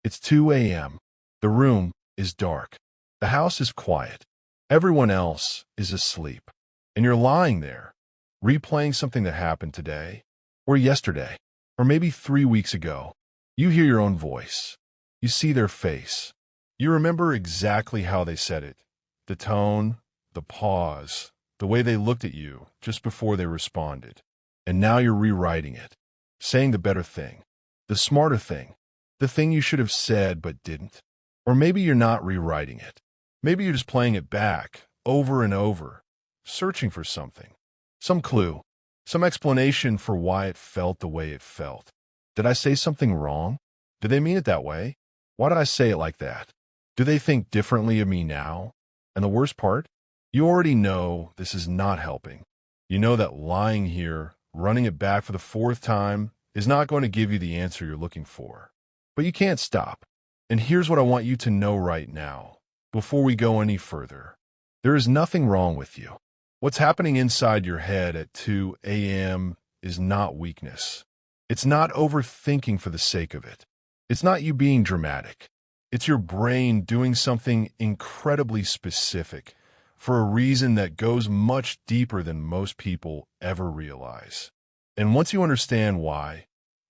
It's 2 a.m. The room is dark. The house is quiet. Everyone else is asleep. And you're lying there, replaying something that happened today, or yesterday, or maybe 3 weeks ago. You hear your own voice. You see their face. You remember exactly how they said it. The tone, the pause, the way they looked at you just before they responded. And now you're rewriting it, saying the better thing, the smarter thing, the thing you should have said but didn't. Or maybe you're not rewriting it. Maybe you're just playing it back over and over, searching for something, some clue, some explanation for why it felt the way it felt. Did I say something wrong? Did they mean it that way? Why did I say it like that? Do they think differently of me now? And the worst part? You already know this is not helping. You know that lying here, running it back for the fourth time, is not going to give you the answer you're looking for. But you can't stop. And here's what I want you to know right now, before we go any further. There is nothing wrong with you. What's happening inside your head at 2 a.m. is not weakness. It's not overthinking for the sake of it. It's not you being dramatic. It's your brain doing something incredibly specific for a reason that goes much deeper than most people ever realize. And once you understand why,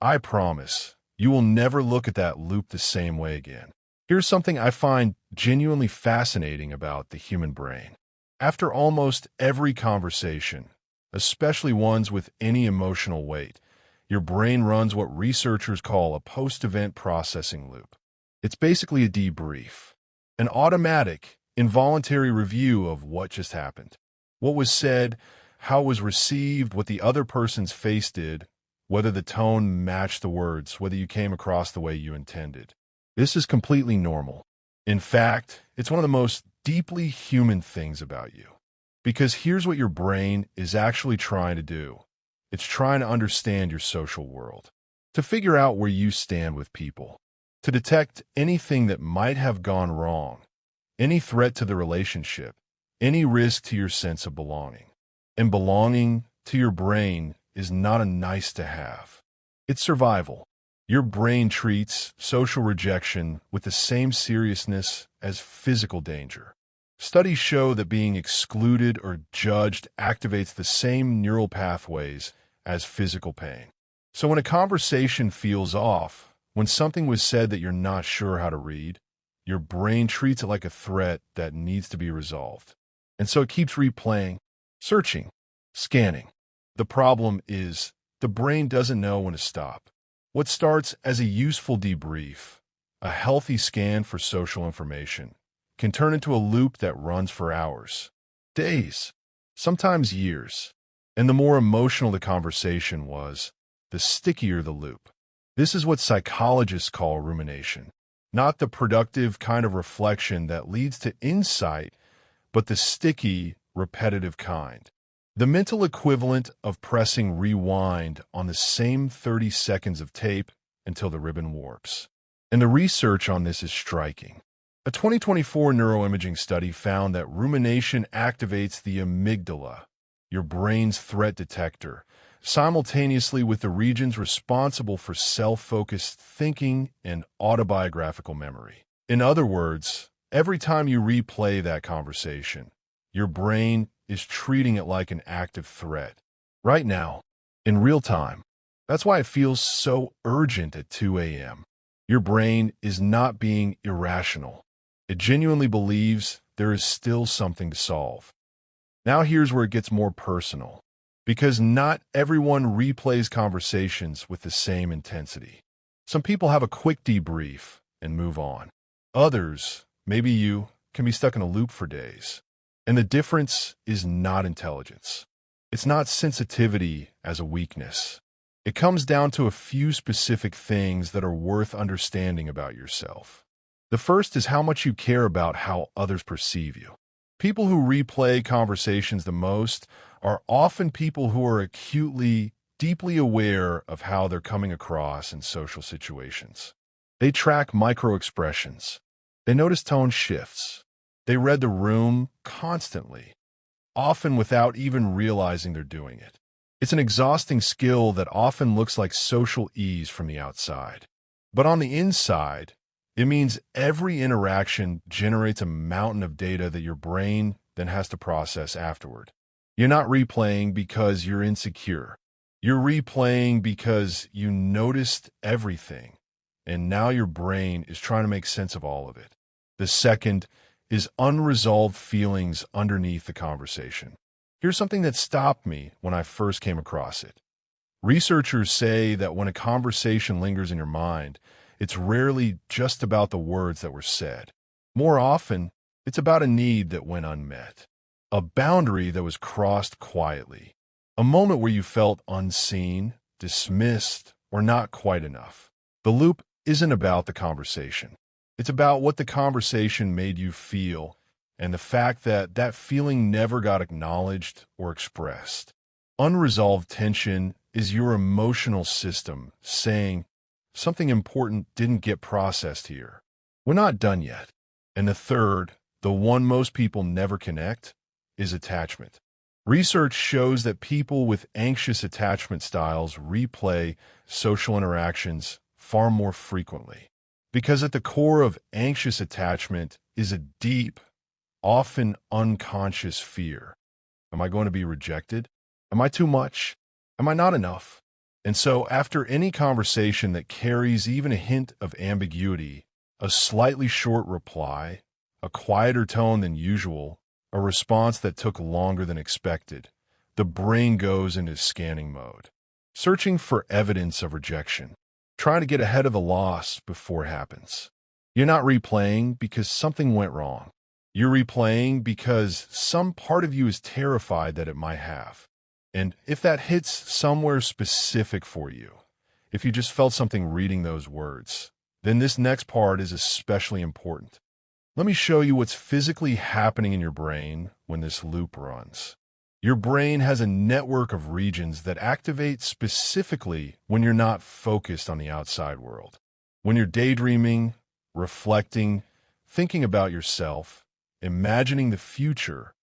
I promise you will never look at that loop the same way again. Here's something I find genuinely fascinating about the human brain. After almost every conversation, especially ones with any emotional weight, your brain runs what researchers call a post-event processing loop. It's basically a debrief, an automatic, involuntary review of what just happened. What was said, how it was received, what the other person's face did, whether the tone matched the words, whether you came across the way you intended. This is completely normal. In fact, it's one of the most deeply human things about you. Because here's what your brain is actually trying to do. It's trying to understand your social world, to figure out where you stand with people, to detect anything that might have gone wrong, any threat to the relationship, any risk to your sense of belonging. And belonging to your brain is not a nice to have. It's survival. Your brain treats social rejection with the same seriousness as physical danger. Studies show that being excluded or judged activates the same neural pathways as physical pain. So when a conversation feels off, when something was said that you're not sure how to read, your brain treats it like a threat that needs to be resolved. And so it keeps replaying, searching, scanning. The problem is the brain doesn't know when to stop. What starts as a useful debrief, a healthy scan for social information, can turn into a loop that runs for hours, days, sometimes years. And the more emotional the conversation was, the stickier the loop. This is what psychologists call rumination. Not the productive kind of reflection that leads to insight, but the sticky, repetitive kind. The mental equivalent of pressing rewind on the same 30 seconds of tape until the ribbon warps. And the research on this is striking. A 2024 neuroimaging study found that rumination activates the amygdala, your brain's threat detector, simultaneously with the regions responsible for self-focused thinking and autobiographical memory. In other words, every time you replay that conversation, your brain is treating it like an active threat. Right now, in real time. That's why it feels so urgent at 2 a.m. Your brain is not being irrational. It genuinely believes there is still something to solve. Now here's where it gets more personal. Because not everyone replays conversations with the same intensity. Some people have a quick debrief and move on. Others, maybe you, can be stuck in a loop for days. And the difference is not intelligence. It's not sensitivity as a weakness. It comes down to a few specific things that are worth understanding about yourself. The first is how much you care about how others perceive you. People who replay conversations the most are often people who are acutely, deeply aware of how they're coming across in social situations. They track micro-expressions. They notice tone shifts. They read the room constantly, often without even realizing they're doing it. It's an exhausting skill that often looks like social ease from the outside. But on the inside, It means every interaction generates a mountain of data that your brain then has to process afterward. You're not replaying because you're insecure. You're replaying because you noticed everything, and now your brain is trying to make sense of all of it. The second is unresolved feelings underneath the conversation. Here's something that stopped me when I first came across it. Researchers say that when a conversation lingers in your mind, it's rarely just about the words that were said. More often, it's about a need that went unmet, a boundary that was crossed quietly, a moment where you felt unseen, dismissed, or not quite enough. The loop isn't about the conversation. It's about what the conversation made you feel and the fact that that feeling never got acknowledged or expressed. Unresolved tension is your emotional system saying something important didn't get processed here. We're not done yet. And the third, the one most people never connect, is attachment. Research shows that people with anxious attachment styles replay social interactions far more frequently. Because at the core of anxious attachment is a deep, often unconscious fear. Am I going to be rejected? Am I too much? Am I not enough? And so after any conversation that carries even a hint of ambiguity, a slightly short reply, a quieter tone than usual, a response that took longer than expected, the brain goes into scanning mode, searching for evidence of rejection, trying to get ahead of the loss before it happens. You're not replaying because something went wrong. You're replaying because some part of you is terrified that it might have. And if that hits somewhere specific for you, if you just felt something reading those words, then this next part is especially important. Let me show you what's physically happening in your brain when this loop runs. Your brain has a network of regions that activate specifically when you're not focused on the outside world. When you're daydreaming, reflecting, thinking about yourself, imagining the future,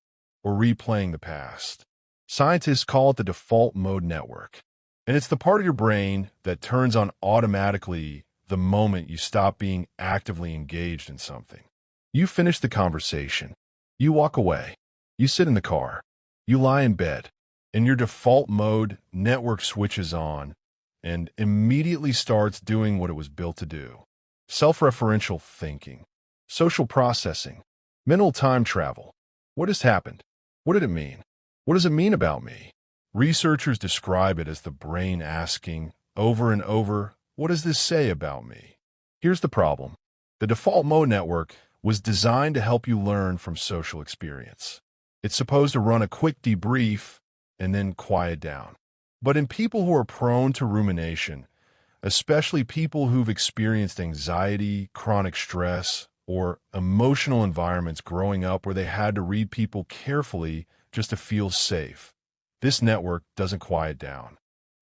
or replaying the past. Scientists call it the default mode network, and it's the part of your brain that turns on automatically the moment you stop being actively engaged in something. You finish the conversation, you walk away, you sit in the car, you lie in bed, and your default mode network switches on and immediately starts doing what it was built to do. Self-referential thinking, social processing, mental time travel. What has happened? What did it mean? What does it mean about me? Researchers describe it as the brain asking over and over, what does this say about me? Here's the problem. The default mode network was designed to help you learn from social experience. It's supposed to run a quick debrief and then quiet down. But in people who are prone to rumination, especially people who've experienced anxiety, chronic stress, or emotional environments growing up where they had to read people carefully just to feel safe, this network doesn't quiet down.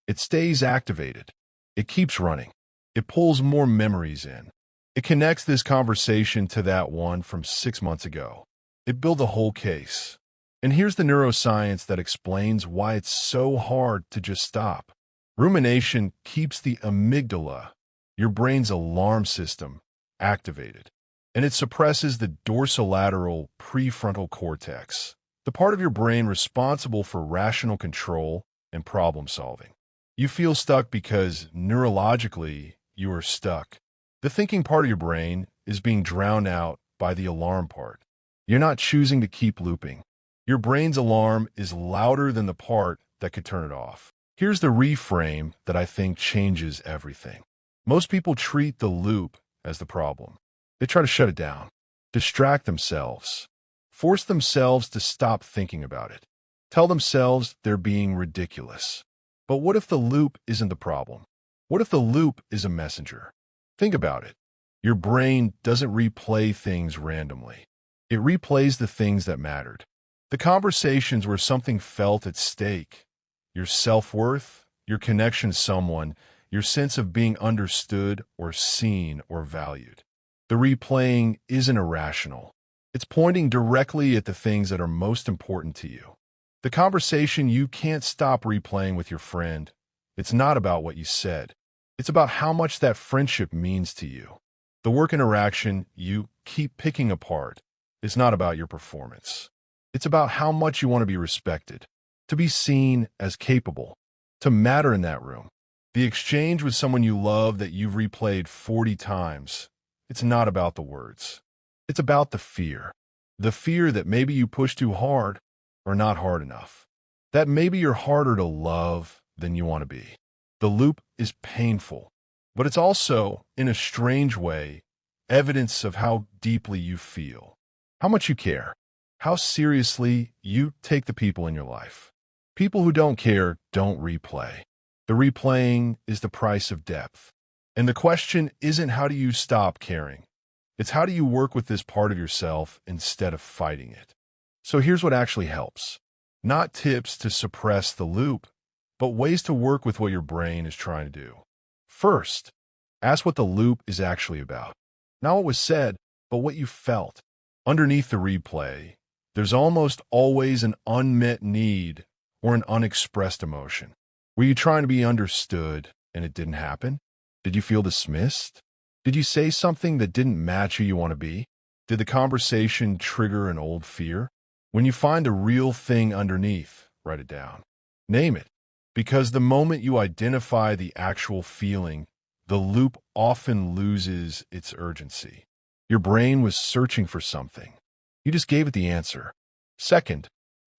It stays activated. It keeps running. It pulls more memories in. It connects this conversation to that one from 6 months ago. It builds a whole case. And here's the neuroscience that explains why it's so hard to just stop. Rumination keeps the amygdala, your brain's alarm system, activated. And it suppresses the dorsolateral prefrontal cortex, the part of your brain responsible for rational control and problem solving. You feel stuck because neurologically you are stuck. The thinking part of your brain is being drowned out by the alarm part. You're not choosing to keep looping. Your brain's alarm is louder than the part that could turn it off. Here's the reframe that I think changes everything. Most people treat the loop as the problem. They try to shut it down, distract themselves, force themselves to stop thinking about it, tell themselves they're being ridiculous. But what if the loop isn't the problem? What if the loop is a messenger? Think about it. Your brain doesn't replay things randomly. It replays the things that mattered. The conversations where something felt at stake, your self-worth, your connection to someone, your sense of being understood or seen or valued. The replaying isn't irrational. It's pointing directly at the things that are most important to you. The conversation you can't stop replaying with your friend, it's not about what you said. It's about how much that friendship means to you. The work interaction you keep picking apart is not about your performance. It's about how much you want to be respected, to be seen as capable, to matter in that room. The exchange with someone you love that you've replayed 40 times, it's not about the words. It's about the fear. The fear that maybe you push too hard or not hard enough. That maybe you're harder to love than you want to be. The loop is painful, but it's also, in a strange way, evidence of how deeply you feel, how much you care, how seriously you take the people in your life. People who don't care don't replay. The replaying is the price of depth. And the question isn't how do you stop caring? It's how do you work with this part of yourself instead of fighting it? So here's what actually helps. Not tips to suppress the loop, but ways to work with what your brain is trying to do. First, ask what the loop is actually about. Not what was said, but what you felt. Underneath the replay, there's almost always an unmet need or an unexpressed emotion. Were you trying to be understood and it didn't happen? Did you feel dismissed? Did you say something that didn't match who you want to be? Did the conversation trigger an old fear? When you find a real thing underneath, write it down. Name it. Because the moment you identify the actual feeling, the loop often loses its urgency. Your brain was searching for something. You just gave it the answer. Second,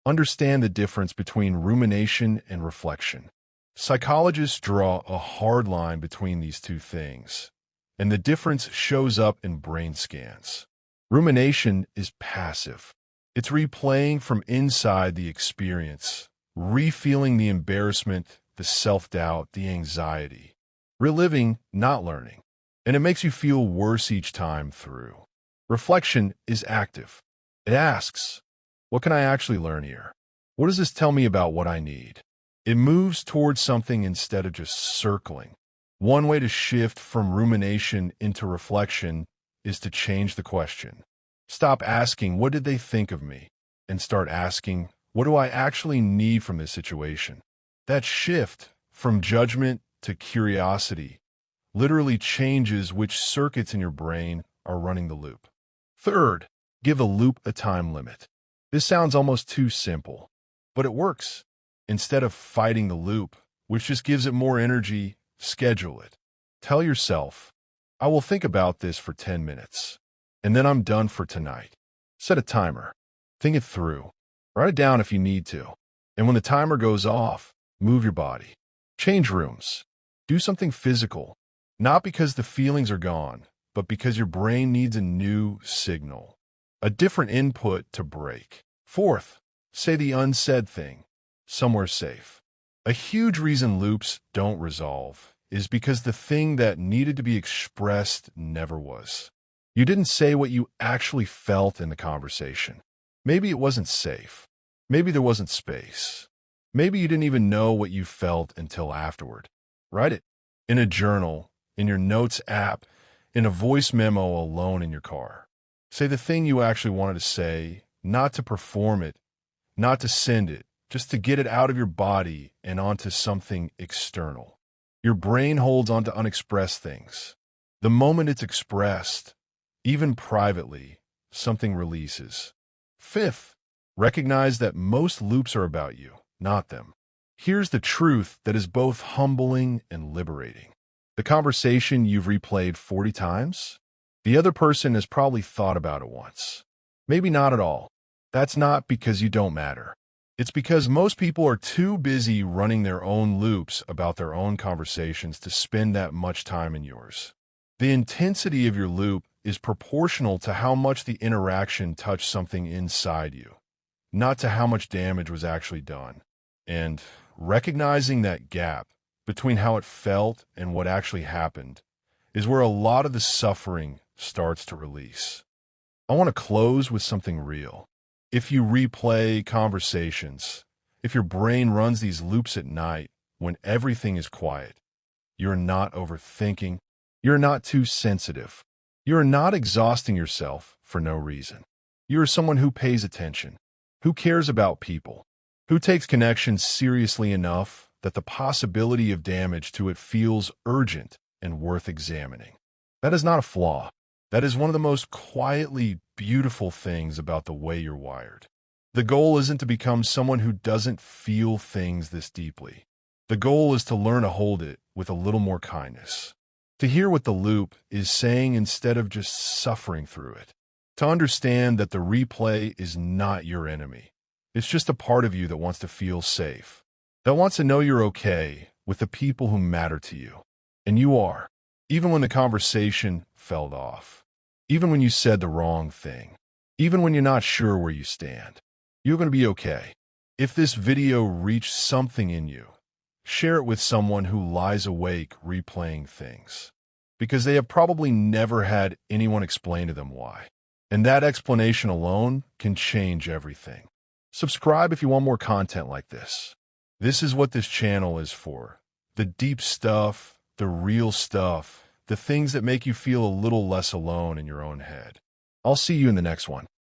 understand the difference between rumination and reflection. Psychologists draw a hard line between these two things, and the difference shows up in brain scans. Rumination is passive. It's replaying from inside the experience, refeeling the embarrassment, the self-doubt, the anxiety. Reliving, not learning. And it makes you feel worse each time through. Reflection is active. It asks, what can I actually learn here? What does this tell me about what I need? It moves towards something instead of just circling. One way to shift from rumination into reflection is to change the question. Stop asking, what did they think of me? And start asking, what do I actually need from this situation? That shift from judgment to curiosity literally changes which circuits in your brain are running the loop. Third, give a loop a time limit. This sounds almost too simple, but it works. Instead of fighting the loop, which just gives it more energy, schedule it. Tell yourself, I will think about this for 10 minutes, and then I'm done for tonight. Set a timer. Think it through. Write it down if you need to. And when the timer goes off, move your body. Change rooms. Do something physical. Not because the feelings are gone, but because your brain needs a new signal. A different input to break. Fourth, say the unsaid thing. Somewhere safe. A huge reason loops don't resolve is because the thing that needed to be expressed never was. You didn't say what you actually felt in the conversation. Maybe it wasn't safe. Maybe there wasn't space. Maybe you didn't even know what you felt until afterward. Write it in a journal, in your notes app, in a voice memo alone in your car. Say the thing you actually wanted to say, not to perform it, not to send it, just to get it out of your body and onto something external. Your brain holds onto unexpressed things. The moment it's expressed, even privately, something releases. Fifth, recognize that most loops are about you, not them. Here's the truth that is both humbling and liberating. The conversation you've replayed 40 times, the other person has probably thought about it once. Maybe not at all. That's not because you don't matter. It's because most people are too busy running their own loops about their own conversations to spend that much time in yours. The intensity of your loop is proportional to how much the interaction touched something inside you, not to how much damage was actually done. And recognizing that gap between how it felt and what actually happened is where a lot of the suffering starts to release. I want to close with something real. If you replay conversations, if your brain runs these loops at night when everything is quiet, you're not overthinking, you're not too sensitive, you're not exhausting yourself for no reason. You're someone who pays attention, who cares about people, who takes connections seriously enough that the possibility of damage to it feels urgent and worth examining. That is not a flaw. That is one of the most quietly beautiful things about the way you're wired. The goal isn't to become someone who doesn't feel things this deeply. The goal is to learn to hold it with a little more kindness. To hear what the loop is saying instead of just suffering through it. To understand that the replay is not your enemy. It's just a part of you that wants to feel safe. That wants to know you're okay with the people who matter to you. And you are. Even when the conversation fell off. Even when you said the wrong thing. Even when you're not sure where you stand. You're going to be okay. If this video reached something in you, share it with someone who lies awake replaying things. Because they have probably never had anyone explain to them why. And that explanation alone can change everything. Subscribe if you want more content like this. This is what this channel is for. The deep stuff, the real stuff, the things that make you feel a little less alone in your own head. I'll see you in the next one.